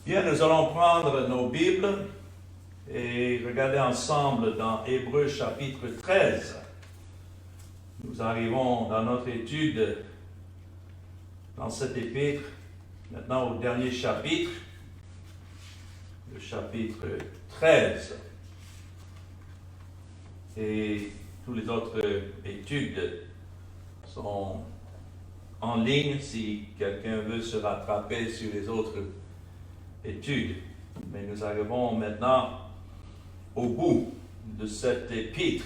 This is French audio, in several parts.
Bien, nous allons prendre nos Bibles et regarder ensemble dans Hébreux chapitre 13. Nous arrivons dans notre étude dans cet épître, maintenant au dernier chapitre, le chapitre 13. Et toutes les autres études sont en ligne si quelqu'un veut se rattraper sur les autres études. Mais nous arrivons maintenant au bout de cet épître.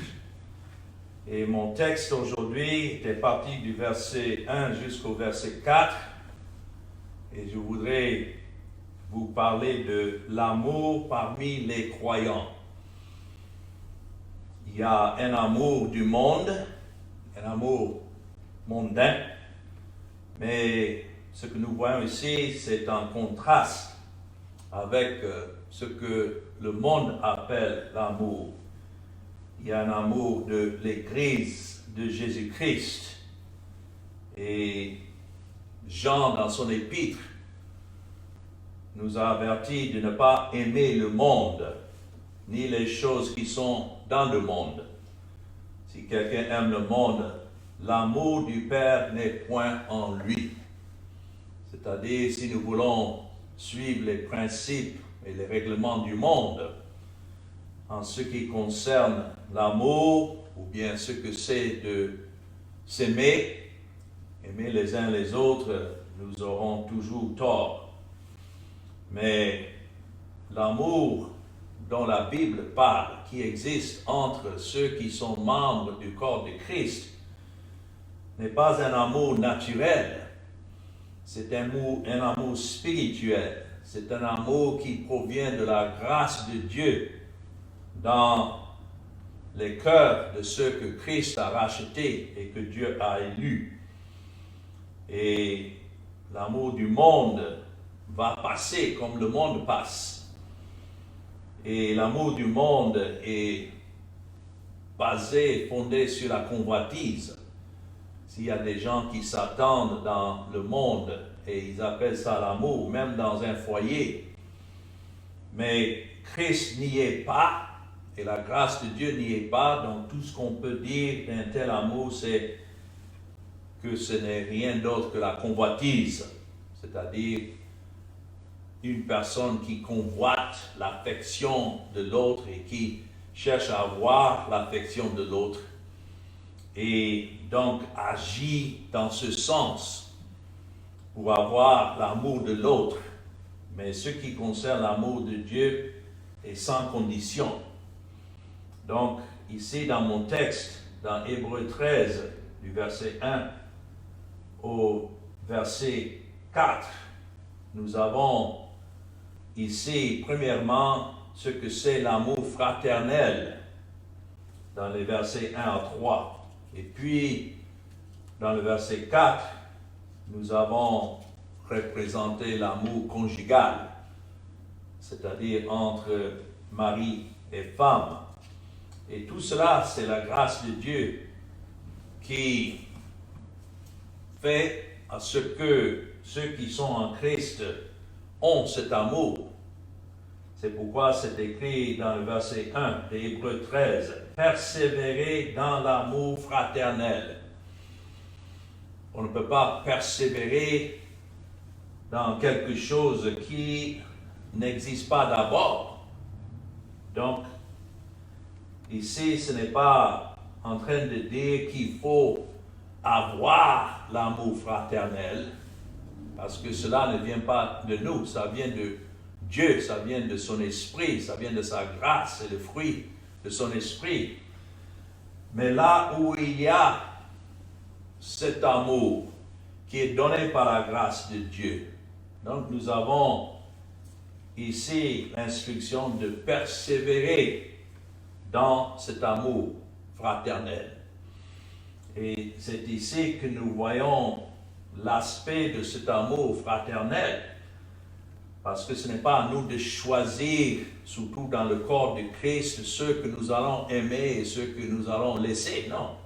Et mon texte aujourd'hui était parti du verset 1 jusqu'au verset 4. Et je voudrais vous parler de l'amour parmi les croyants. Il y a un amour du monde, un amour mondain, mais ce que nous voyons ici, c'est en contraste avec ce que le monde appelle l'amour. Il y a un amour de l'Église de Jésus-Christ. Et Jean, dans son épître, nous a avertis de ne pas aimer le monde, ni les choses qui sont dans le monde. Si quelqu'un aime le monde, l'amour du Père n'est point en lui. C'est-à-dire, si nous voulons suivre les principes et les règlements du monde en ce qui concerne l'amour, ou bien ce que c'est de s'aimer, aimer les uns les autres, nous aurons toujours tort. Mais l'amour dont la Bible parle, qui existe entre ceux qui sont membres du corps de Christ, n'est pas un amour naturel, c'est un amour spirituel, c'est un amour qui provient de la grâce de Dieu dans les cœurs de ceux que Christ a rachetés et que Dieu a élus. Et l'amour du monde va passer comme le monde passe. Et l'amour du monde est basé, fondé sur la convoitise. S'il y a des gens qui s'attendent dans le monde et ils appellent ça l'amour, même dans un foyer. Mais Christ n'y est pas et la grâce de Dieu n'y est pas. Donc tout ce qu'on peut dire d'un tel amour, c'est que ce n'est rien d'autre que la convoitise. C'est-à-dire une personne qui convoite l'affection de l'autre et qui cherche à avoir l'affection de l'autre. Et donc agit dans ce sens pour avoir l'amour de l'autre. Mais ce qui concerne l'amour de Dieu est sans condition. Donc ici dans mon texte, dans Hébreux 13, du verset 1 au verset 4, nous avons ici premièrement ce que c'est l'amour fraternel dans les versets 1 à 3. Et puis, dans le verset 4, nous avons représenté l'amour conjugal, c'est-à-dire entre mari et femme. Et tout cela, c'est la grâce de Dieu qui fait à ce que ceux qui sont en Christ ont cet amour. C'est pourquoi c'est écrit dans le verset 1 de Hébreux 13, « Persévérer dans l'amour fraternel ». On ne peut pas persévérer dans quelque chose qui n'existe pas d'abord. Donc, ici, ce n'est pas en train de dire qu'il faut avoir l'amour fraternel, parce que cela ne vient pas de nous, ça vient de Dieu, ça vient de son esprit, ça vient de sa grâce, c'est le fruit de son esprit. Mais là où il y a cet amour qui est donné par la grâce de Dieu, donc nous avons ici l'instruction de persévérer dans cet amour fraternel. Et c'est ici que nous voyons l'aspect de cet amour fraternel. Parce que ce n'est pas à nous de choisir, surtout dans le corps de Christ, ceux que nous allons aimer et ceux que nous allons laisser, non.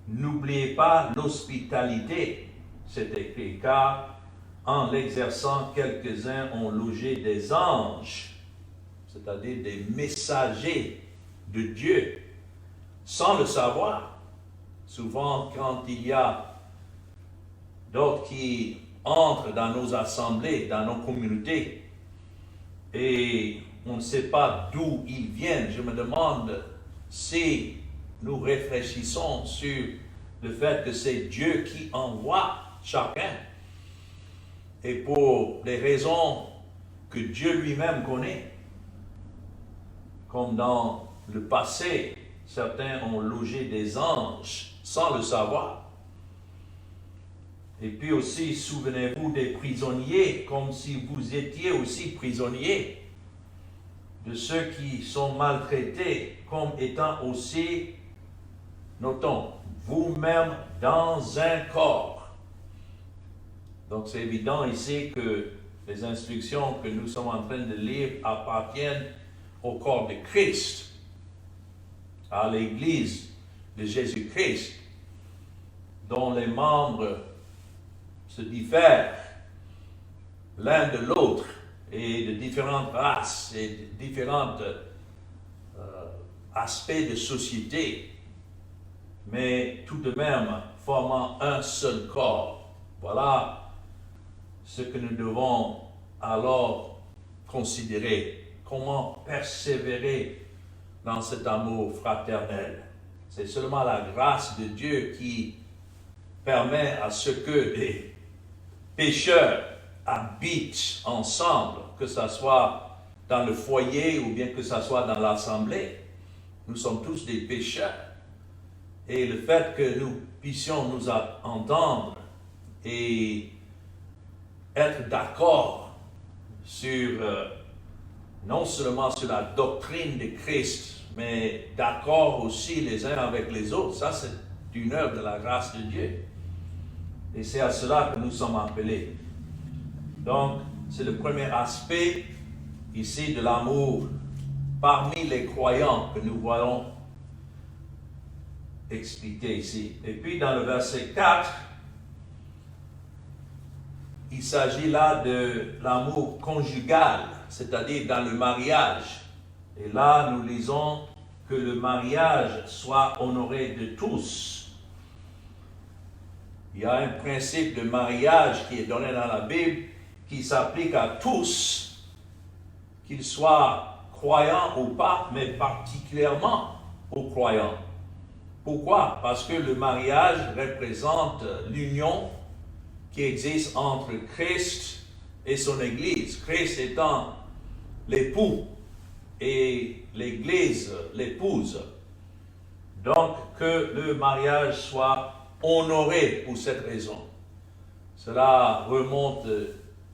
N'oubliez pas l'hospitalité, c'est écrit, car en l'exerçant, quelques-uns ont logé des anges, c'est-à-dire des messagers de Dieu, sans le savoir. Souvent, quand il y a d'autres qui entrent dans nos assemblées, dans nos communautés, et on ne sait pas d'où ils viennent, je me demande si nous réfléchissons sur le fait que c'est Dieu qui envoie chacun, et pour des raisons que Dieu lui-même connaît. Comme dans le passé, certains ont logé des anges sans le savoir. Et puis aussi, souvenez-vous des prisonniers, comme si vous étiez aussi prisonniers, de ceux qui sont maltraités comme étant aussi, notons, vous-même dans un corps. Donc c'est évident ici que les instructions que nous sommes en train de lire appartiennent au corps de Christ, à l'Église de Jésus-Christ, dont les membres se diffèrent l'un de l'autre et de différentes races et de différents aspects de société, mais tout de même formant un seul corps. Voilà ce que nous devons alors considérer. Comment persévérer dans cet amour fraternel. C'est seulement la grâce de Dieu qui permet à ce que des pécheurs habitent ensemble, que ce soit dans le foyer ou bien que ce soit dans l'assemblée. Nous sommes tous des pécheurs. Et le fait que nous puissions nous entendre et être d'accord sur, non seulement sur la doctrine de Christ, mais d'accord aussi les uns avec les autres, ça c'est une œuvre de la grâce de Dieu. Et c'est à cela que nous sommes appelés. Donc, c'est le premier aspect ici de l'amour parmi les croyants que nous voyons expliqué ici. Et puis dans le verset 4, il s'agit là de l'amour conjugal, c'est-à-dire dans le mariage. Et là, nous lisons que le mariage soit honoré de tous. Il y a un principe de mariage qui est donné dans la Bible qui s'applique à tous, qu'ils soient croyants ou pas, mais particulièrement aux croyants. Pourquoi? Parce que le mariage représente l'union qui existe entre Christ et son Église. Christ étant l'époux et l'Église l'épouse. Donc, que le mariage soit honoré pour cette raison. Cela remonte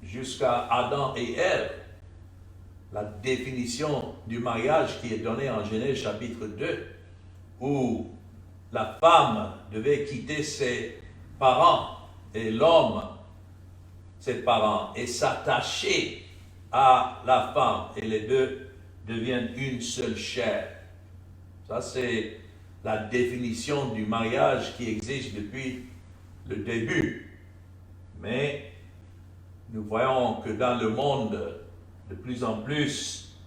jusqu'à Adam et Ève. La définition du mariage qui est donnée en Genèse chapitre 2, où la femme devait quitter ses parents et l'homme ses parents et s'attacher à la femme, et les deux deviennent une seule chair. Ça, c'est la définition du mariage qui existe depuis le début. Mais nous voyons que dans le monde, de plus en plus,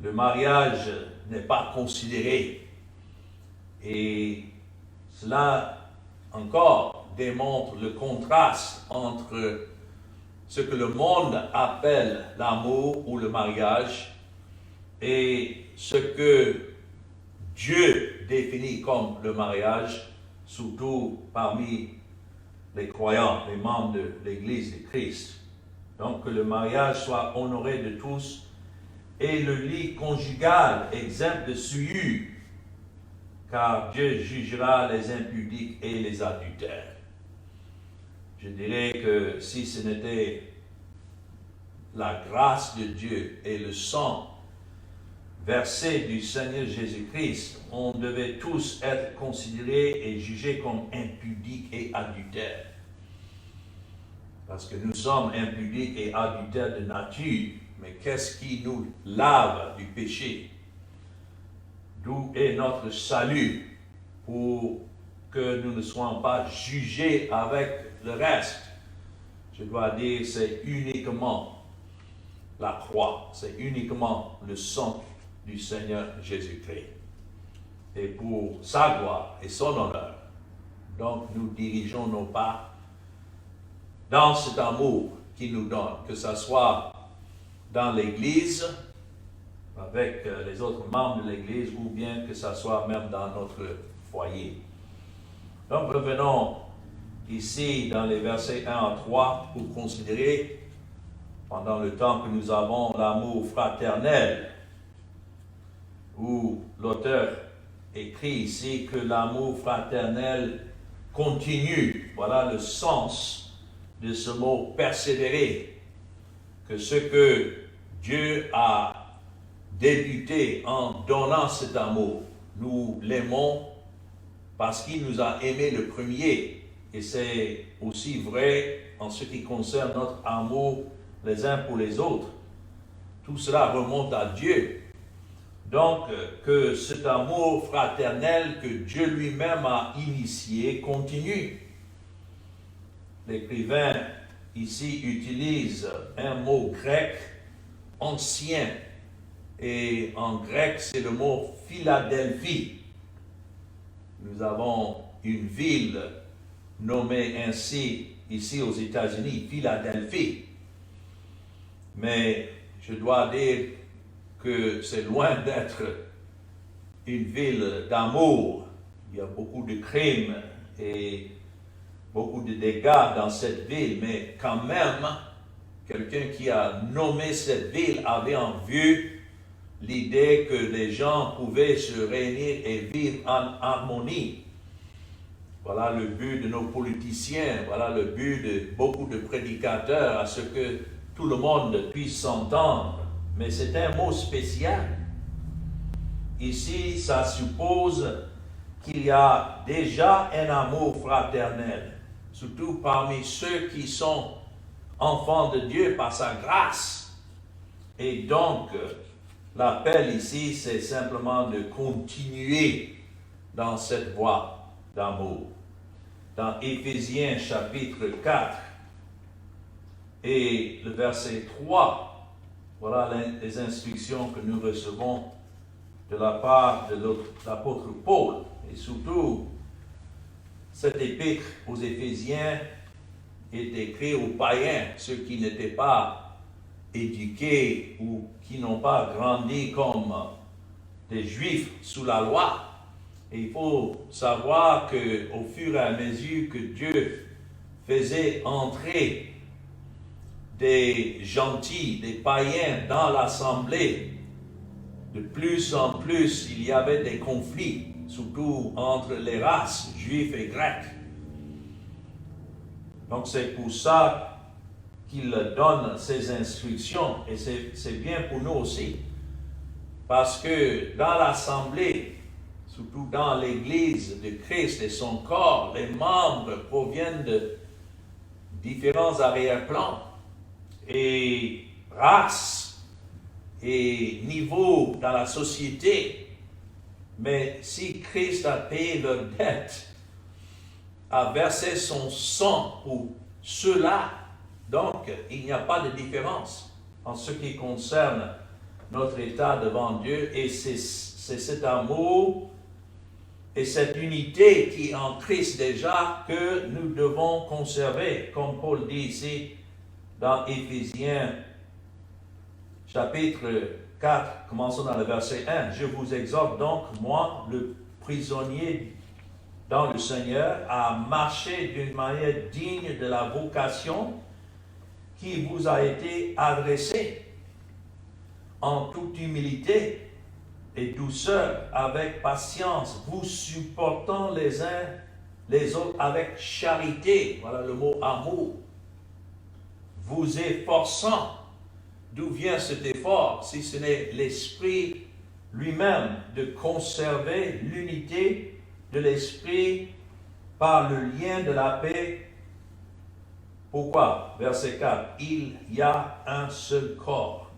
le mariage n'est pas considéré. Et cela encore démontre le contraste entre ce que le monde appelle l'amour ou le mariage et ce que Dieu définit comme le mariage, surtout parmi les croyants, les membres de l'Église de Christ. Donc que le mariage soit honoré de tous et le lit conjugal exempt de souillure, car Dieu jugera les impudiques et les adultères. Je dirais que si ce n'était la grâce de Dieu et le sang versé du Seigneur Jésus-Christ, on devait tous être considérés et jugés comme impudiques et adultères. Parce que nous sommes impudiques et adultères de nature, mais qu'est-ce qui nous lave du péché? D'où est notre salut pour que nous ne soyons pas jugés avec le reste? je dois dire, c'est uniquement la croix, c'est uniquement le sang du Seigneur Jésus-Christ. Et pour sa gloire et son honneur, donc nous dirigeons nos pas dans cet amour qu'il nous donne, que ce soit dans l'Église, avec les autres membres de l'Église, ou bien que ce soit même dans notre foyer. Donc revenons ici dans les versets 1 à 3 pour considérer, pendant le temps que nous avons, l'amour fraternel, où l'auteur écrit ici que l'amour fraternel continue. Voilà le sens de ce mot persévérer, que ce que Dieu a débuté en donnant cet amour, nous l'aimons parce qu'il nous a aimés le premier. Et c'est aussi vrai en ce qui concerne notre amour les uns pour les autres. Tout cela remonte à Dieu. Donc, que cet amour fraternel que Dieu lui-même a initié continue. L'écrivain ici utilise un mot grec ancien. Et en grec, c'est le mot Philadelphie. Nous avons une ville nommée ainsi ici aux États-Unis, Philadelphie. Mais je dois dire que c'est loin d'être une ville d'amour. Il y a beaucoup de crimes et beaucoup de dégâts dans cette ville, mais quand même, quelqu'un qui a nommé cette ville avait en vue l'idée que les gens pouvaient se réunir et vivre en harmonie. Voilà le but de nos politiciens, voilà le but de beaucoup de prédicateurs, à ce que tout le monde puisse s'entendre. Mais c'est un mot spécial. Ici, ça suppose qu'il y a déjà un amour fraternel, surtout parmi ceux qui sont enfants de Dieu par sa grâce. Et donc, l'appel ici, c'est simplement de continuer dans cette voie d'amour. Dans Éphésiens chapitre 4 et le verset 3, voilà les instructions que nous recevons de la part de l'apôtre Paul. Et surtout, cette épître aux Éphésiens est écrite aux païens, ceux qui n'étaient pas éduqués ou qui n'ont pas grandi comme des Juifs sous la loi. Et il faut savoir qu'au fur et à mesure que Dieu faisait entrer des gentils, des païens dans l'assemblée, de plus en plus il y avait des conflits, surtout entre les races, juifs et grecs. Donc c'est pour ça qu'il donne ces instructions, et c'est bien pour nous aussi, parce que dans l'assemblée, surtout dans l'Église de Christ et son corps, les membres proviennent de différents arrière-plans et races et niveaux dans la société. Mais si Christ a payé leur dette, a versé son sang pour ceux-là, donc il n'y a pas de différence en ce qui concerne notre état devant Dieu, et c'est cet amour et cette unité qui est en Christ déjà que nous devons conserver, comme Paul dit ici dans Éphésiens chapitre 4, commençons dans le verset 1. Je vous exhorte donc, moi, le prisonnier dans le Seigneur, à marcher d'une manière digne de la vocation qui vous a été adressée, en toute humilité et douceur, avec patience, vous supportant les uns les autres avec charité. Voilà le mot amour. Vous efforçant. D'où vient cet effort, si ce n'est l'Esprit lui-même, de conserver l'unité de l'Esprit par le lien de la paix. Pourquoi? Verset 4. Il y a un seul corps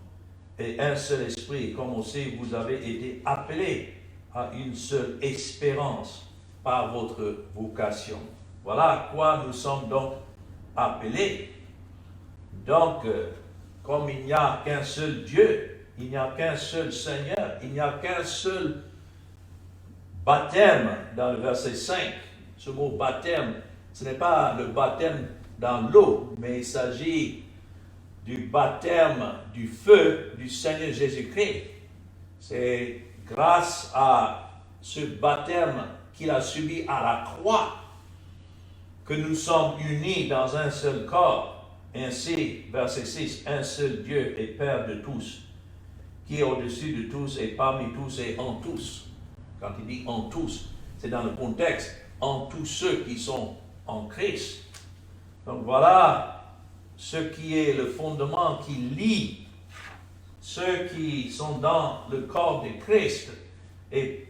et un seul esprit, comme aussi vous avez été appelés à une seule espérance par votre vocation. Voilà à quoi nous sommes donc appelés. Donc, comme il n'y a qu'un seul Dieu, il n'y a qu'un seul Seigneur, il n'y a qu'un seul baptême dans le verset 5. Ce mot baptême, ce n'est pas le baptême dans l'eau, mais il s'agit du baptême du feu du Seigneur Jésus-Christ. C'est grâce à ce baptême qu'il a subi à la croix que nous sommes unis dans un seul corps. Ainsi, verset 6, un seul Dieu et Père de tous, qui est au-dessus de tous et parmi tous et en tous. Quand il dit en tous, c'est dans le contexte, en tous ceux qui sont en Christ. Donc voilà ce qui est le fondement qui lie ceux qui sont dans le corps de Christ. Et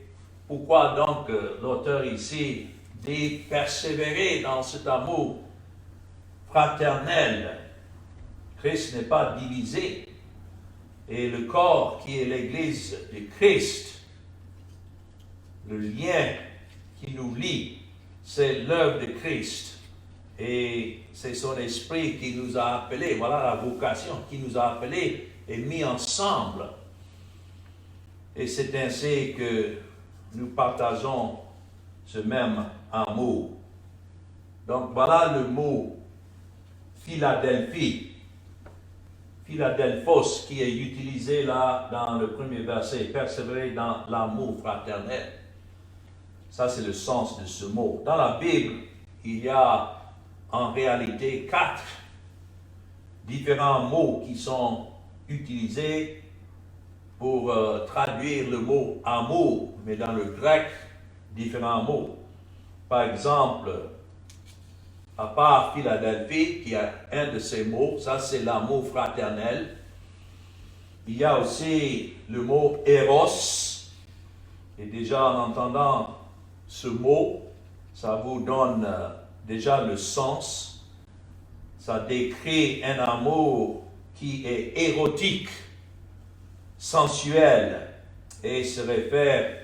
pourquoi donc l'auteur ici dit persévérer dans cet amour fraternel. Christ n'est pas divisé. Et le corps qui est l'Église de Christ, le lien qui nous lie, c'est l'œuvre de Christ. Et c'est son esprit qui nous a appelés, voilà la vocation, qui nous a appelés et mis ensemble. Et c'est ainsi que nous partageons ce même amour. Donc voilà le mot Philadelphie, Philadelphos, qui est utilisé là dans le premier verset, persévérer dans l'amour fraternel. Ça, c'est le sens de ce mot. Dans la Bible, il y a en réalité 4 différents mots qui sont utilisés pour traduire le mot amour, mais dans le grec, différents mots. Par exemple, à part Philadelphie, qui a un de ces mots, ça c'est l'amour fraternel. Il y a aussi le mot Eros. Et déjà en entendant ce mot, ça vous donne déjà le sens. Ça décrit un amour qui est érotique, sensuel, et se réfère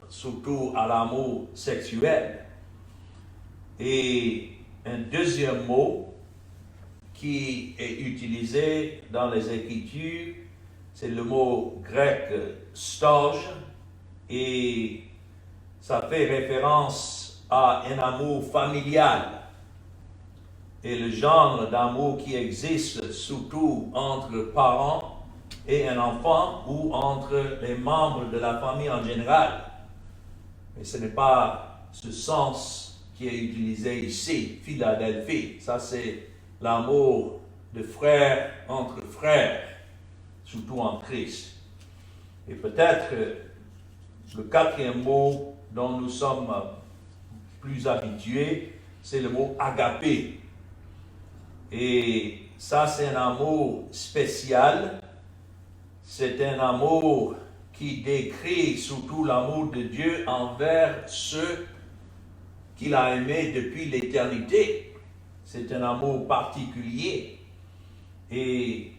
surtout à l'amour sexuel. Et un deuxième mot qui est utilisé dans les Écritures, c'est le mot grec storge, et ça fait référence à un amour familial et le genre d'amour qui existe surtout entre parents et un enfant ou entre les membres de la famille en général. Mais ce n'est pas ce sens qui est utilisé ici, Philadelphie. Ça, c'est l'amour de frère entre frères, surtout en Christ. Et peut-être le quatrième mot dont nous sommes plus habitués, c'est le mot agapé. Et ça, c'est un amour spécial. C'est un amour qui décrit surtout l'amour de Dieu envers ceux qu'il a aimés depuis l'éternité. C'est un amour particulier. Et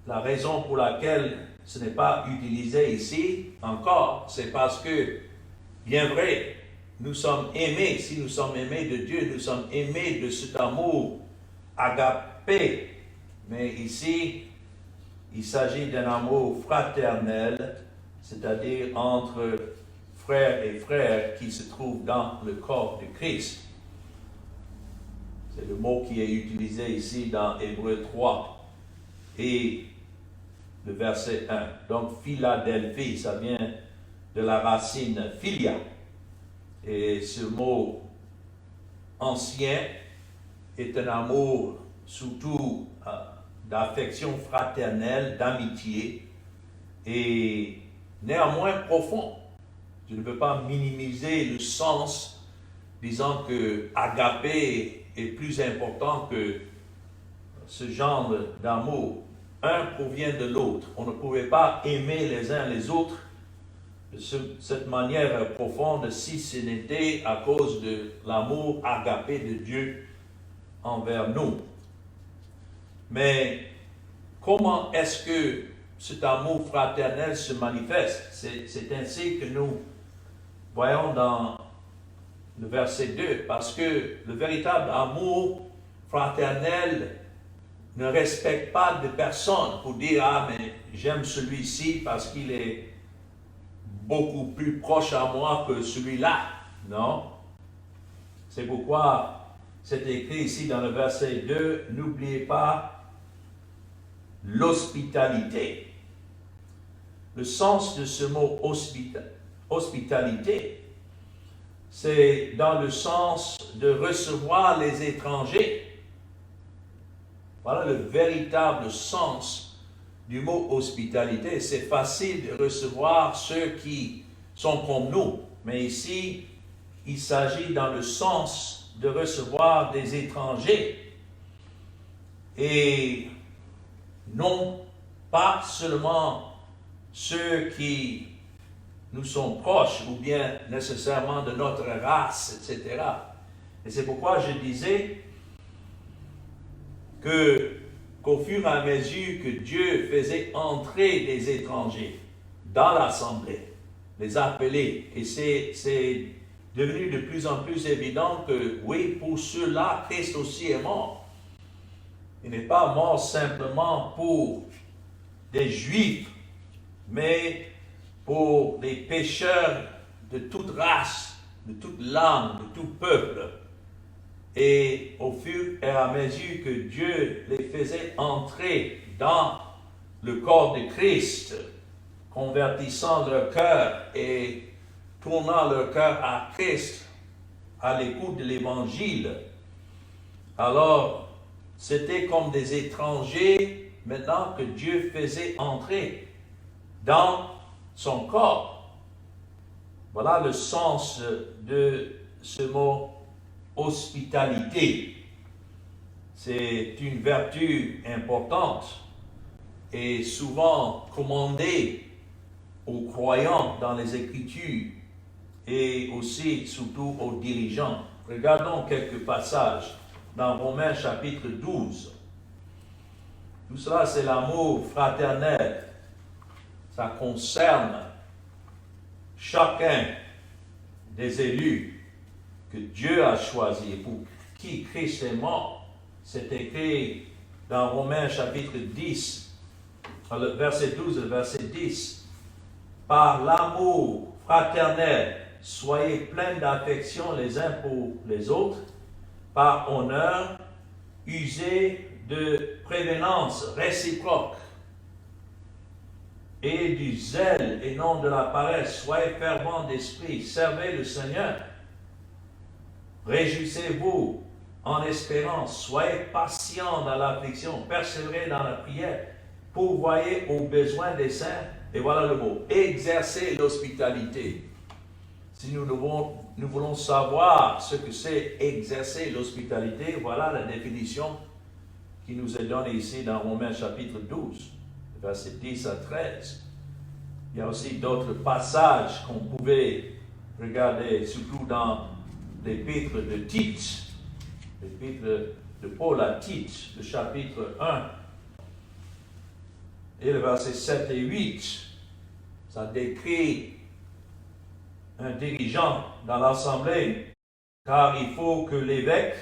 la raison pour laquelle ce n'est pas utilisé ici encore, c'est parce que, bien vrai, nous sommes aimés. Si nous sommes aimés de Dieu, nous sommes aimés de cet amour agapé. Mais ici, il s'agit d'un amour fraternel, c'est-à-dire entre frères et frères qui se trouvent dans le corps de Christ. C'est le mot qui est utilisé ici dans Hébreux 3 et le verset 1. Donc Philadelphie, ça vient de la racine philia. Et ce mot ancien est un amour surtout d'affection fraternelle, d'amitié, et néanmoins profond. Je ne veux pas minimiser le sens, disant que agapé est plus important que ce genre d'amour. Un provient de l'autre. On ne pouvait pas aimer les uns les autres de cette manière profonde si ce n'était à cause de l'amour agapé de Dieu envers nous. Mais comment est-ce que cet amour fraternel se manifeste? C'est ainsi que nous voyons dans le verset 2, parce que le véritable amour fraternel ne respecte pas de personne pour dire « Ah, mais j'aime celui-ci parce qu'il est beaucoup plus proche à moi que celui-là. » Non. C'est pourquoi c'est écrit ici dans le verset 2, « N'oubliez pas l'hospitalité. » Le sens de ce mot hospitalité, c'est dans le sens de recevoir les étrangers. Voilà le véritable sens du mot hospitalité. C'est facile de recevoir ceux qui sont comme nous, mais ici, il s'agit dans le sens de recevoir des étrangers. Et non pas seulement ceux qui nous sont proches ou bien nécessairement de notre race, etc. Et c'est pourquoi je disais qu'au fur et à mesure que Dieu faisait entrer des étrangers dans l'assemblée, les appeler, et c'est devenu de plus en plus évident que oui, pour ceux-là, Christ aussi est mort. Il n'est pas mort simplement pour des Juifs, mais pour les pécheurs de toute race, de toute langue, de tout peuple. Et au fur et à mesure que Dieu les faisait entrer dans le corps de Christ, convertissant leur cœur et tournant leur cœur à Christ, à l'écoute de l'Évangile, alors c'était comme des étrangers maintenant que Dieu faisait entrer dans son corps. Voilà le sens de ce mot hospitalité. C'est une vertu importante et souvent commandée aux croyants dans les Écritures et aussi surtout aux dirigeants. Regardons quelques passages dans Romains chapitre 12. Tout cela, c'est l'amour fraternel. Ça concerne chacun des élus que Dieu a choisis, pour qui Christ est mort. C'est écrit dans Romains chapitre 10, le verset 12 et le verset 10. Par l'amour fraternel, soyez pleins d'affection les uns pour les autres, par honneur, usez de prévenance réciproque et du zèle et non de la paresse. Soyez fervents d'esprit, servez le Seigneur. Réjouissez-vous en espérance, soyez patients dans l'affliction, persévérez dans la prière, pourvoyez aux besoins des saints, et voilà le mot, exercez l'hospitalité. Si nous voulons savoir ce que c'est exercer l'hospitalité, voilà la définition qui nous est donnée ici dans Romains chapitre 12, versets 10 à 13. Il y a aussi d'autres passages qu'on pouvait regarder, surtout dans l'épître de Tite, l'épître de Paul à Tite, le chapitre 1, et le verset 7 et 8, ça décrit un dirigeant dans l'assemblée, car il faut que l'évêque,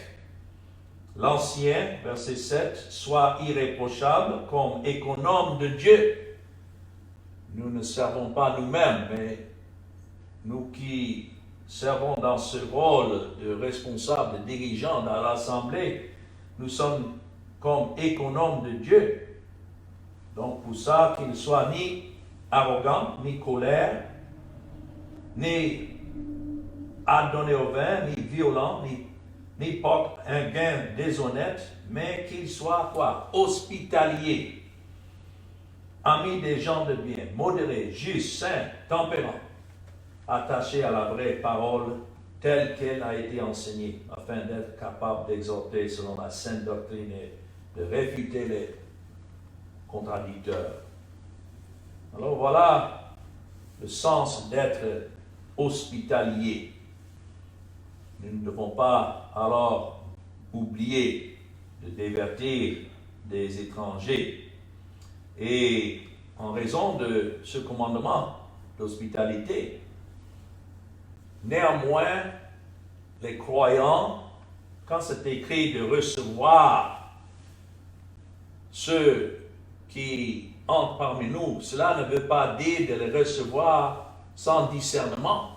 l'ancien, verset 7, soit irréprochable comme économe de Dieu. Nous ne servons pas nous-mêmes, mais nous qui servons dans ce rôle de responsable, de dirigeant dans l'assemblée, nous sommes comme économes de Dieu. Donc pour ça, qu'il ne soit ni arrogant, ni colère, ni adonné au vin, ni violent, ni porte un gain déshonnête, mais qu'il soit quoi? Hospitalier, ami des gens de bien, modéré, juste, saint, tempérant, attaché à la vraie parole telle qu'elle a été enseignée, afin d'être capable d'exhorter selon la sainte doctrine et de réfuter les contradicteurs. Alors voilà le sens d'être hospitalier. Nous ne devons pas alors oublier de divertir des étrangers. Et en raison de ce commandement d'hospitalité, néanmoins, les croyants, quand c'est écrit de recevoir ceux qui entrent parmi nous, cela ne veut pas dire de les recevoir sans discernement,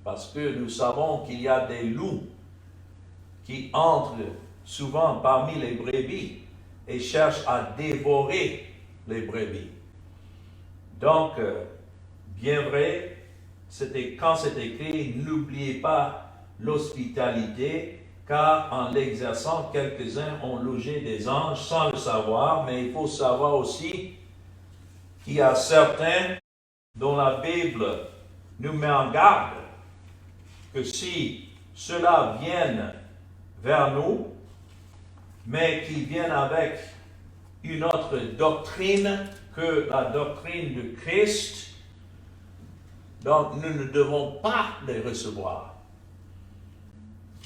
parce que nous savons qu'il y a des loups qui entrent souvent parmi les brebis et cherchent à dévorer les brebis. Donc, bien vrai, quand c'est écrit, n'oubliez pas l'hospitalité, car en l'exerçant, quelques-uns ont logé des anges sans le savoir, mais il faut savoir aussi qu'il y a certains dont la Bible nous met en garde que si ceux-là viennent vers nous, mais qui viennent avec une autre doctrine que la doctrine de Christ, donc nous ne devons pas les recevoir.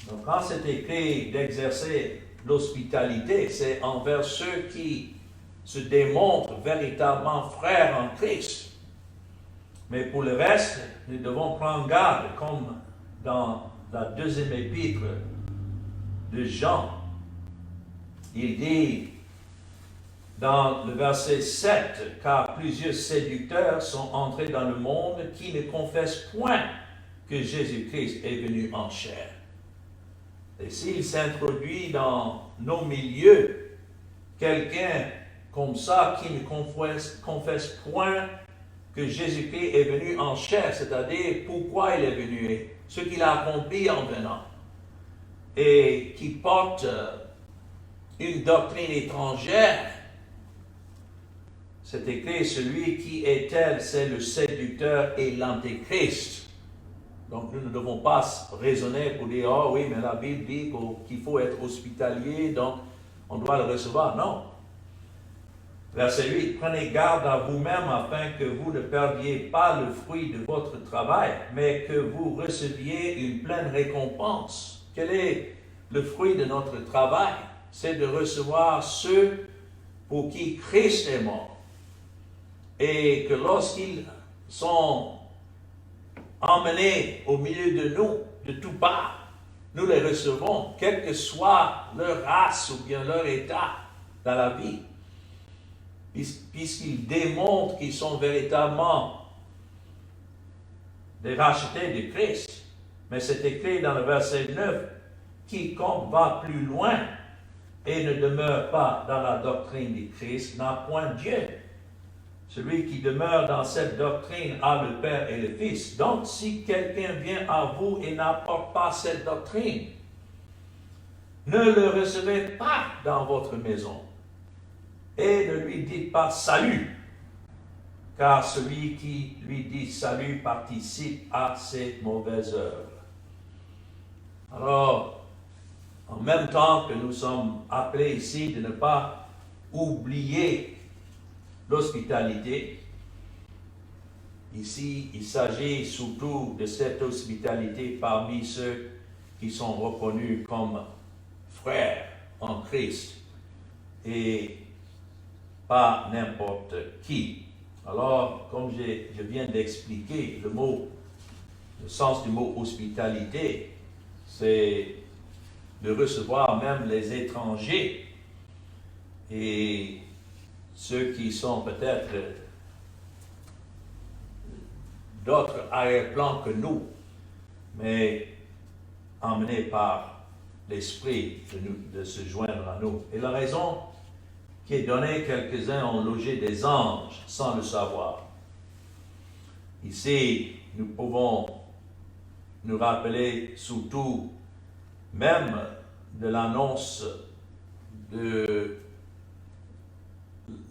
Donc quand c'est écrit d'exercer l'hospitalité, c'est envers ceux qui se démontrent véritablement frères en Christ. Mais pour le reste, nous devons prendre garde, comme dans la deuxième épître de Jean. Il dit dans le verset 7, « Car plusieurs séducteurs sont entrés dans le monde qui ne confessent point que Jésus-Christ est venu en chair. » Et s'il s'introduit dans nos milieux, quelqu'un comme ça qui ne confesse point que Jésus-Christ est venu en chair, c'est-à-dire pourquoi il est venu, ce qu'il a accompli en venant, et qui porte une doctrine étrangère, c'est écrit, celui qui est tel, c'est le séducteur et l'antéchrist. Donc nous ne devons pas raisonner pour dire, oh oui, mais la Bible dit qu'il faut être hospitalier, donc on doit le recevoir. Non. Verset 8, prenez garde à vous-même afin que vous ne perdiez pas le fruit de votre travail, mais que vous receviez une pleine récompense. Quel est le fruit de notre travail? C'est de recevoir ceux pour qui Christ est mort. Et que lorsqu'ils sont emmenés au milieu de nous, de tout part, nous les recevons, quelle que soit leur race ou bien leur état dans la vie, puisqu'ils démontrent qu'ils sont véritablement des rachetés de Christ. Mais c'est écrit dans le verset 9, quiconque va plus loin et ne demeure pas dans la doctrine de Christ n'a point Dieu. Celui qui demeure dans cette doctrine a le Père et le Fils. Donc, si quelqu'un vient à vous et n'apporte pas cette doctrine, ne le recevez pas dans votre maison et ne lui dites pas salut, car celui qui lui dit salut participe à ses mauvaises œuvres. Alors, en même temps que nous sommes appelés ici de ne pas oublier l'hospitalité, ici il s'agit surtout de cette hospitalité parmi ceux qui sont reconnus comme frères en Christ et pas n'importe qui. Alors, comme je viens d'expliquer, le sens du mot hospitalité, c'est de recevoir même les étrangers et ceux qui sont peut-être d'autres arrière-plans que nous, mais emmenés par l'Esprit de se joindre à nous. Et la raison qui est donnée, quelques-uns ont logé des anges sans le savoir. Ici, nous pouvons nous rappeler surtout même de l'annonce de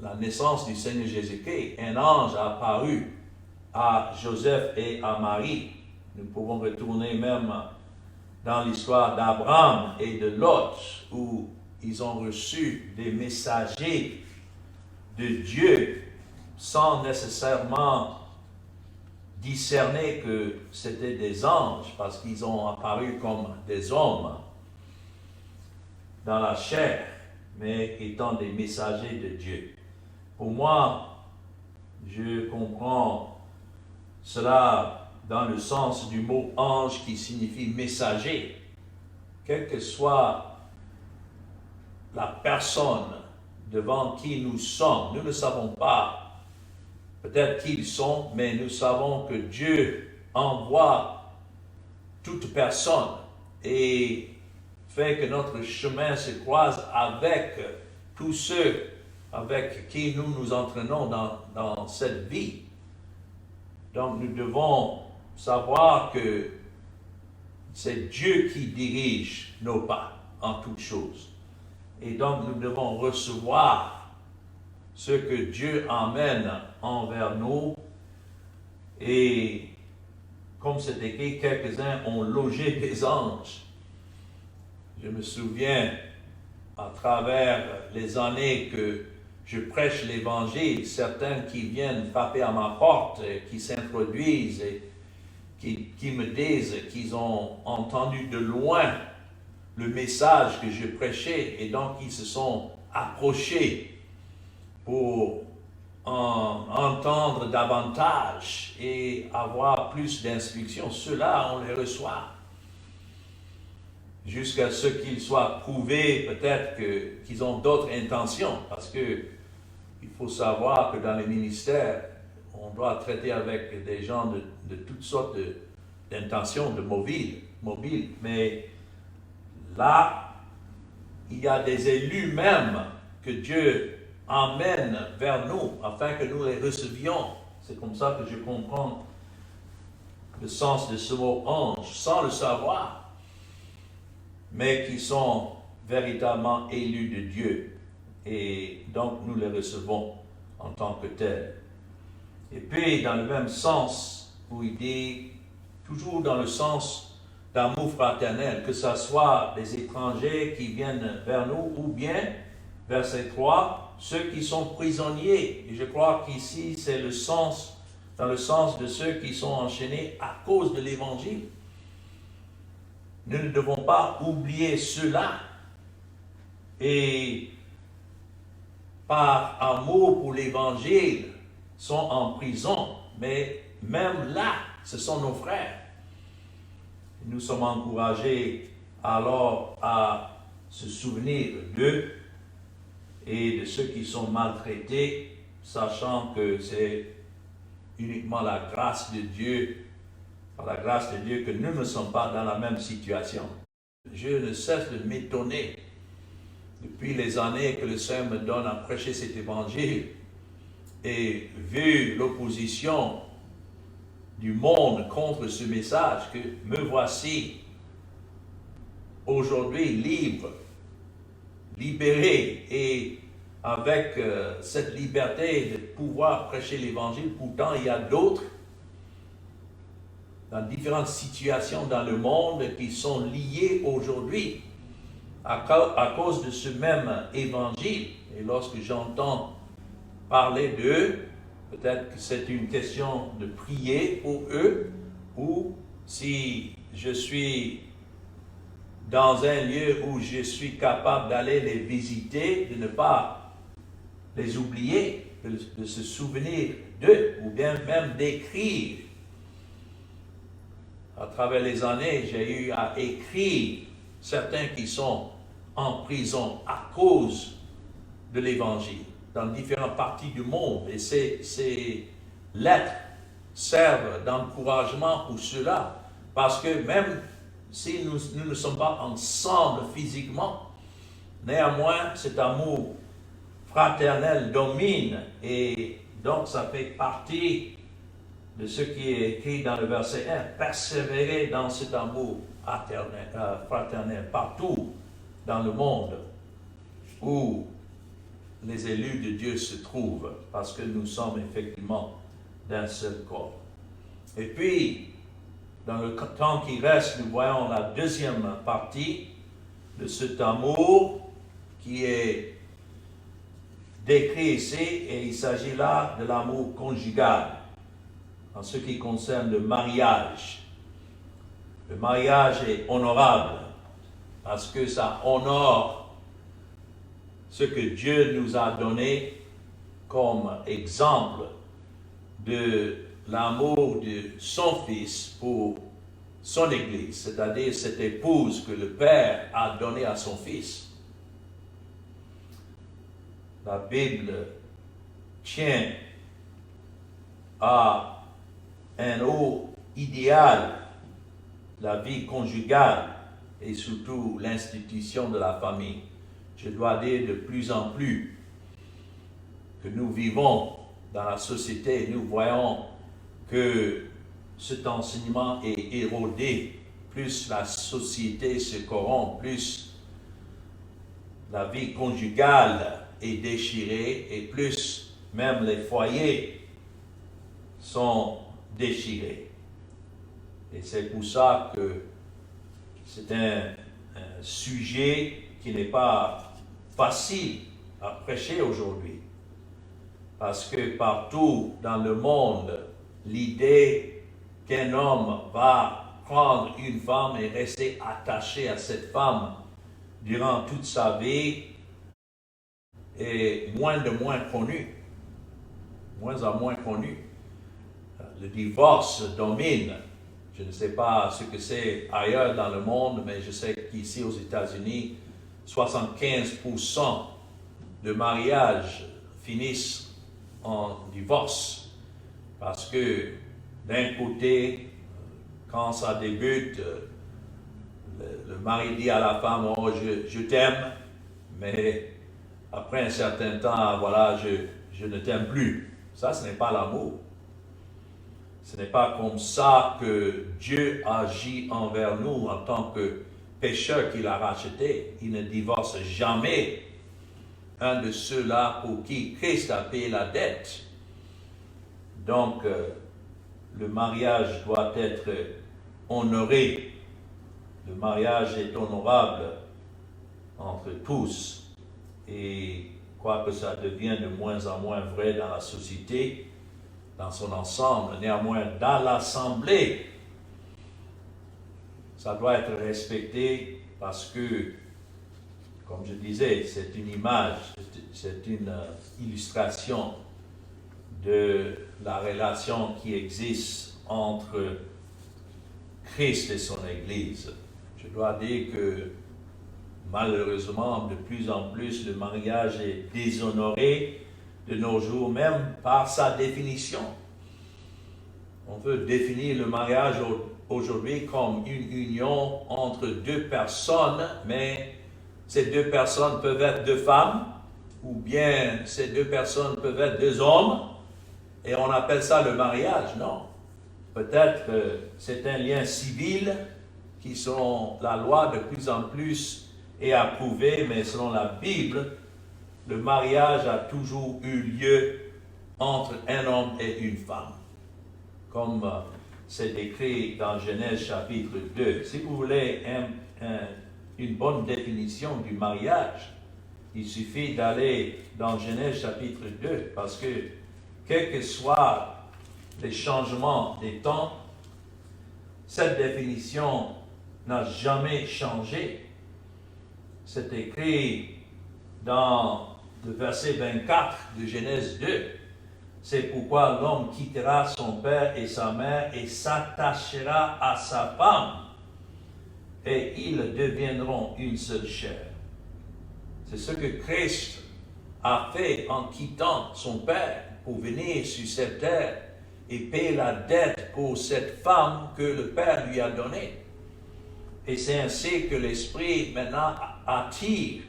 la naissance du Seigneur Jésus-Christ. Un ange a apparu à Joseph et à Marie. Nous pouvons retourner même dans l'histoire d'Abraham et de Lot, où ils ont reçu des messagers de Dieu sans nécessairement discerner que c'était des anges, parce qu'ils ont apparu comme des hommes dans la chair, mais étant des messagers de Dieu. Pour moi, je comprends cela dans le sens du mot ange qui signifie messager. Quelle que soit la personne devant qui nous sommes. Nous ne savons pas peut-être qui ils sont, mais nous savons que Dieu envoie toute personne et fait que notre chemin se croise avec tous ceux avec qui nous nous entraînons dans cette vie. Donc nous devons savoir que c'est Dieu qui dirige nos pas en toutes choses. Et donc nous devons recevoir ce que Dieu emmène envers nous. Et comme c'est écrit, quelques-uns ont logé des anges. Je me souviens, à travers les années que je prêche l'Évangile, certains qui viennent frapper à ma porte, qui s'introduisent et qui me disent qu'ils ont entendu de loin le message que je prêchais et donc ils se sont approchés pour en entendre davantage et avoir plus d'instructions. Ceux-là, on les reçoit jusqu'à ce qu'ils soient prouvés peut-être qu'ils ont d'autres intentions, parce que il faut savoir que dans les ministères, on doit traiter avec des gens de toutes sortes d'intentions, de mobiles. Mais là, il y a des élus même que Dieu emmène vers nous afin que nous les recevions. C'est comme ça que je comprends le sens de ce mot ange, sans le savoir, mais qui sont véritablement élus de Dieu. Et donc nous les recevons en tant que tels. Et puis dans le même sens où il dit, toujours dans le sens d'amour fraternel, que ce soit des étrangers qui viennent vers nous ou bien, verset 3, ceux qui sont prisonniers. Et je crois qu'ici c'est le sens, dans le sens de ceux qui sont enchaînés à cause de l'Évangile. Nous ne devons pas oublier cela. Et par amour pour l'Évangile, sont en prison, mais même là, ce sont nos frères. Nous sommes encouragés alors à se souvenir d'eux et de ceux qui sont maltraités, sachant que c'est uniquement la grâce de Dieu, par la grâce de Dieu, que nous ne sommes pas dans la même situation. Je ne cesse de m'étonner depuis les années que le Seigneur me donne à prêcher cet évangile et vu l'opposition du monde contre ce message, que me voici aujourd'hui libre, libéré et avec cette liberté de pouvoir prêcher l'évangile. Pourtant, il y a d'autres dans différentes situations dans le monde qui sont liées aujourd'hui à cause de ce même évangile. Et lorsque j'entends parler d'eux, peut-être que c'est une question de prier pour eux, ou si je suis dans un lieu où je suis capable d'aller les visiter, de ne pas les oublier, de se souvenir d'eux, ou bien même d'écrire. À travers les années, j'ai eu à écrire certains qui sont en prison à cause de l'Évangile, dans différentes parties du monde. Et ces lettres servent d'encouragement pour cela, parce que même si nous ne sommes pas ensemble physiquement, néanmoins cet amour fraternel domine, et donc ça fait partie de ce qui est écrit dans le verset 1, persévérer dans cet amour fraternel partout dans le monde où les élus de Dieu se trouvent, parce que nous sommes effectivement d'un seul corps. Et puis, dans le temps qui reste, nous voyons la deuxième partie de cet amour qui est décrit ici, et il s'agit là de l'amour conjugal, en ce qui concerne le mariage. Le mariage est honorable, parce que ça honore ce que Dieu nous a donné comme exemple de l'amour de son Fils pour son Église, c'est-à-dire cette épouse que le Père a donnée à son Fils. la Bible tient à un haut idéal, la vie conjugale et surtout l'institution de la famille. Je dois dire de plus en plus que nous vivons dans la société, nous voyons que cet enseignement est érodé, plus la société se corrompt, plus la vie conjugale est déchirée et plus même les foyers sont déchirés. Et c'est pour ça que c'est un sujet qui n'est pas facile à prêcher aujourd'hui. Parce que partout dans le monde, l'idée qu'un homme va prendre une femme et rester attaché à cette femme durant toute sa vie est moins en moins connue. Le divorce domine. Je ne sais pas ce que c'est ailleurs dans le monde, mais je sais qu'ici aux États-Unis, 75% de mariages finissent en divorce. Parce que d'un côté, quand ça débute, le mari dit à la femme, oh, je t'aime, mais après un certain temps, voilà, je ne t'aime plus. Ça, ce n'est pas l'amour. Ce n'est pas comme ça que Dieu agit envers nous en tant que pécheurs qu'il a rachetés. Il ne divorce jamais un de ceux-là pour qui Christ a payé la dette. Donc, le mariage doit être honoré. Le mariage est honorable entre tous. Et quoique ça devient de moins en moins vrai dans la société, dans son ensemble, néanmoins dans l'assemblée, ça doit être respecté parce que, comme je disais, c'est une image, c'est une illustration de la relation qui existe entre Christ et son Église. Je dois dire que malheureusement, de plus en plus, le mariage est déshonoré de nos jours, même par sa définition. On veut définir le mariage aujourd'hui comme une union entre deux personnes, mais ces deux personnes peuvent être deux femmes, ou bien ces deux personnes peuvent être deux hommes, et on appelle ça le mariage. Non. Peut-être c'est un lien civil qui, selon la loi, de plus en plus est approuvé, mais selon la Bible, le mariage a toujours eu lieu entre un homme et une femme, comme c'est décrit dans Genèse chapitre 2. Si vous voulez une bonne définition du mariage, il suffit d'aller dans Genèse chapitre 2, parce que quels que soient les changements des temps, cette définition n'a jamais changé. C'est écrit dans le verset 24 de Genèse 2. C'est pourquoi l'homme quittera son père et sa mère et s'attachera à sa femme, et ils deviendront une seule chair. C'est ce que Christ a fait en quittant son père pour venir sur cette terre et payer la dette pour cette femme que le Père lui a donnée. Et c'est ainsi que l'Esprit maintenant attire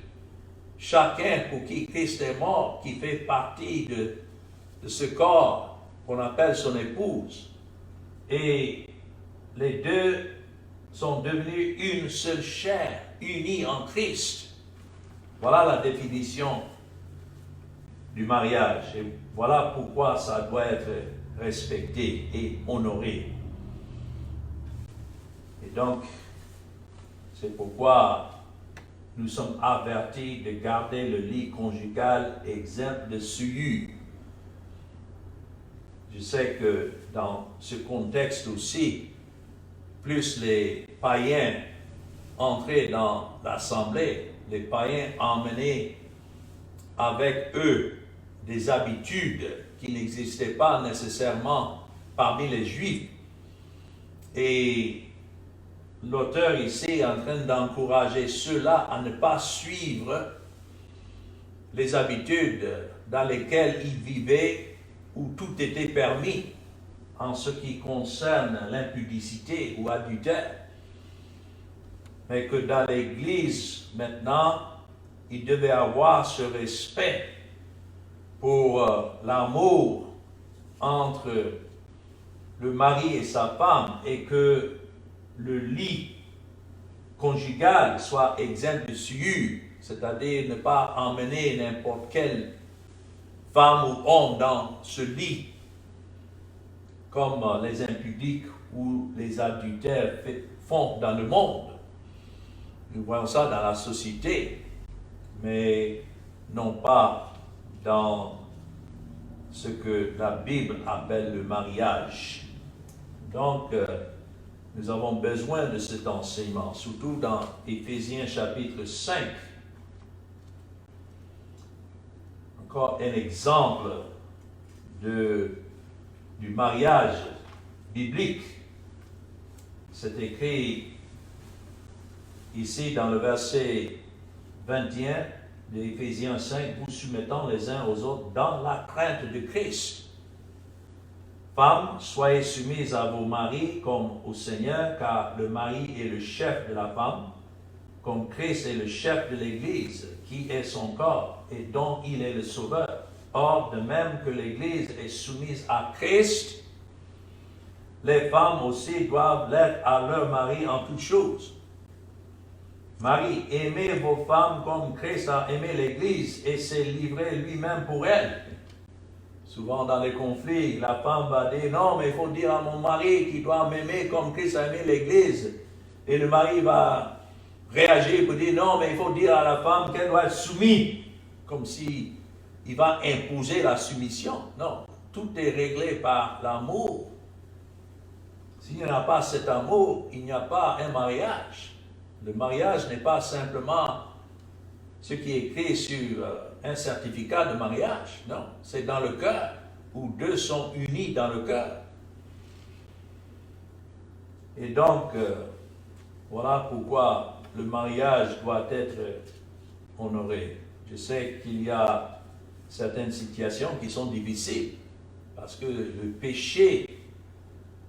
chacun pour qui Christ est mort, qui fait partie de ce corps qu'on appelle son épouse. Et les deux sont devenus une seule chair, unis en Christ. Voilà la définition du mariage. Et voilà pourquoi ça doit être respecté et honoré. Et donc, c'est pourquoi nous sommes avertis de garder le lit conjugal exempt de souillure. Je sais que dans ce contexte aussi, plus les païens entraient dans l'assemblée, les païens emmenaient avec eux des habitudes qui n'existaient pas nécessairement parmi les Juifs. Et l'auteur ici est en train d'encourager ceux-là à ne pas suivre les habitudes dans lesquelles ils vivaient, où tout était permis en ce qui concerne l'impudicité ou adultère. Mais que dans l'Église, maintenant, il devait avoir ce respect pour l'amour entre le mari et sa femme, et que le lit conjugal soit exempt de souillure, c'est-à-dire ne pas emmener n'importe quelle femme ou homme dans ce lit, comme les impudiques ou les adultères font dans le monde. Nous voyons ça dans la société, mais non pas dans ce que la Bible appelle le mariage. Donc, nous avons besoin de cet enseignement, surtout dans Éphésiens chapitre 5. Encore un exemple du mariage biblique. C'est écrit ici dans le verset 21 de Éphésiens 5, vous soumettant les uns aux autres dans la crainte de Christ. Femmes, soyez soumises à vos maris comme au Seigneur, car le mari est le chef de la femme, comme Christ est le chef de l'Église, qui est son corps et dont il est le sauveur. Or, de même que l'Église est soumise à Christ, les femmes aussi doivent l'être à leur mari en toutes choses. Marie, aimez vos femmes comme Christ a aimé l'Église et s'est livré lui-même pour elle. Souvent dans les conflits, la femme va dire, non, mais il faut dire à mon mari qu'il doit m'aimer comme Christ a aimé l'Église. Et le mari va réagir pour dire, non, mais il faut dire à la femme qu'elle doit être soumise, comme si il va imposer la soumission. Non, tout est réglé par l'amour. S'il n'y a pas cet amour, il n'y a pas un mariage. Le mariage n'est pas simplement ce qui est écrit sur un certificat de mariage. Non, c'est dans le cœur, où deux sont unis dans le cœur. Et donc, voilà pourquoi le mariage doit être honoré. Je sais qu'il y a certaines situations qui sont difficiles, parce que le péché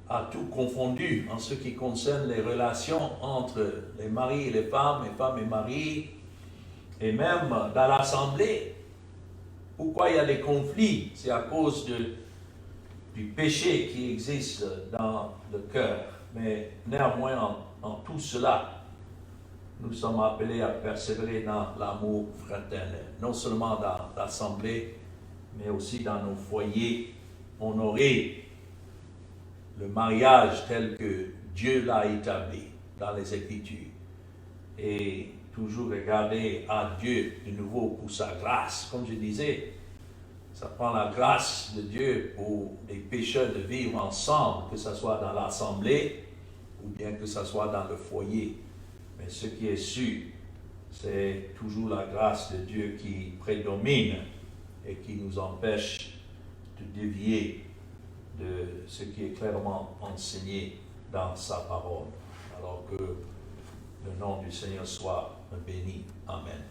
a tout confondu en ce qui concerne les relations entre les maris et les femmes et maris, et même dans l'assemblée. Pourquoi il y a des conflits? C'est à cause du péché qui existe dans le cœur. Mais néanmoins, en tout cela, nous sommes appelés à persévérer dans l'amour fraternel. Non seulement dans l'assemblée, mais aussi dans nos foyers, honorer le mariage tel que Dieu l'a établi dans les Écritures. Et toujours regarder à Dieu de nouveau pour sa grâce. Comme je disais, ça prend la grâce de Dieu pour les pécheurs de vivre ensemble, que ce soit dans l'assemblée ou bien que ce soit dans le foyer. Mais ce qui est sûr, c'est toujours la grâce de Dieu qui prédomine et qui nous empêche de dévier de ce qui est clairement enseigné dans sa parole. Alors que le nom du Seigneur soit béni. Amen.